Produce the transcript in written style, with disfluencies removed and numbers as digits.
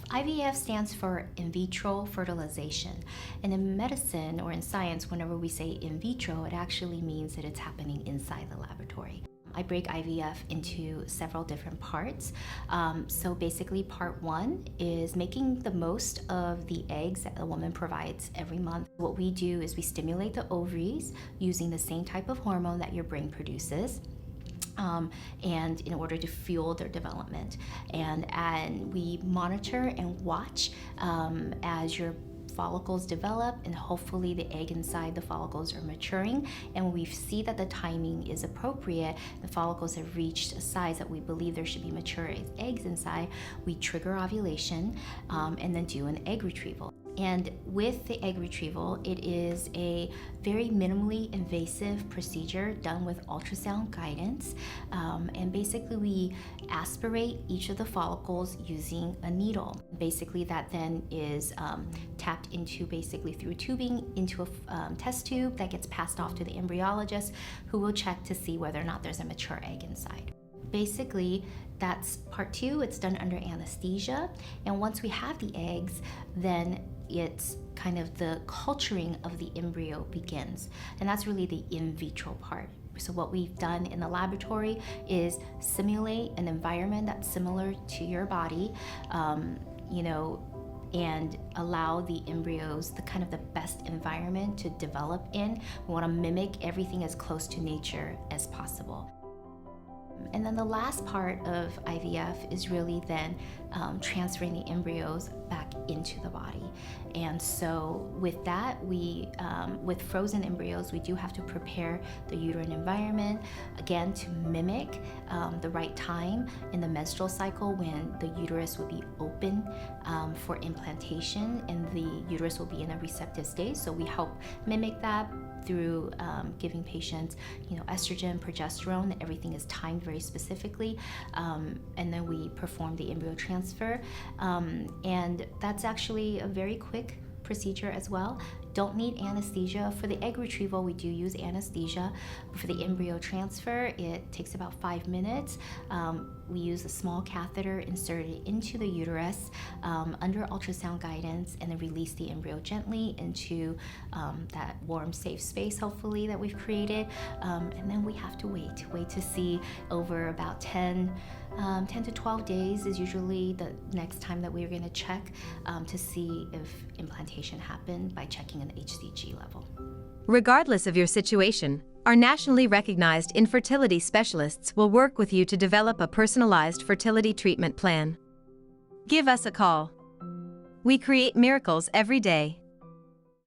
IVF stands for in vitro fertilization. And in medicine or in science, whenever we say in vitro, it actually means that it's happening inside the laboratory. I break IVF into several different parts. So basically part one is making the most of the eggs that a woman provides every month. What we do is we stimulate the ovaries using the same type of hormone that your brain produces. And in order to fuel their development. And we monitor and watch as your follicles develop, and hopefully the egg inside the follicles are maturing. And when we see that the timing is appropriate, the follicles have reached a size that we believe there should be mature eggs inside, we trigger ovulation and then do an egg retrieval. And with the egg retrieval, it is a very minimally invasive procedure done with ultrasound guidance. And basically we aspirate each of the follicles using a needle. Basically that then is tapped into basically through tubing into a test tube that gets passed off to the embryologist, who will check to see whether or not there's a mature egg inside. Basically, that's part two. It's done under anesthesia. And once we have the eggs, then it's kind of the culturing of the embryo begins. And that's really the in vitro part. So what we've done in the laboratory is simulate an environment that's similar to your body, and allow the embryos the kind of the best environment to develop in. We want to mimic everything as close to nature as possible. And then the last part of IVF is really then transferring the embryos back into the body. And so with that, with frozen embryos, we do have to prepare the uterine environment, again, to mimic the right time in the menstrual cycle when the uterus will be open for implantation and the uterus will be in a receptive state. So we help mimic that through giving patients, estrogen, progesterone. Everything is timed very specifically, and then we perform the embryo transfer, and that's actually a very quick procedure as well. Don't need anesthesia. For the egg retrieval, we do use anesthesia. But for the embryo transfer, it takes about 5 minutes. We use a small catheter inserted into the uterus under ultrasound guidance, and then release the embryo gently into that warm, safe space, hopefully, that we've created. And then we have to wait to see over about 10 to 12 days is usually the next time that we're going to check to see if implantation happened by checking an HCG level. Regardless of your situation, our nationally recognized infertility specialists will work with you to develop a personalized fertility treatment plan. Give us a call. We create miracles every day.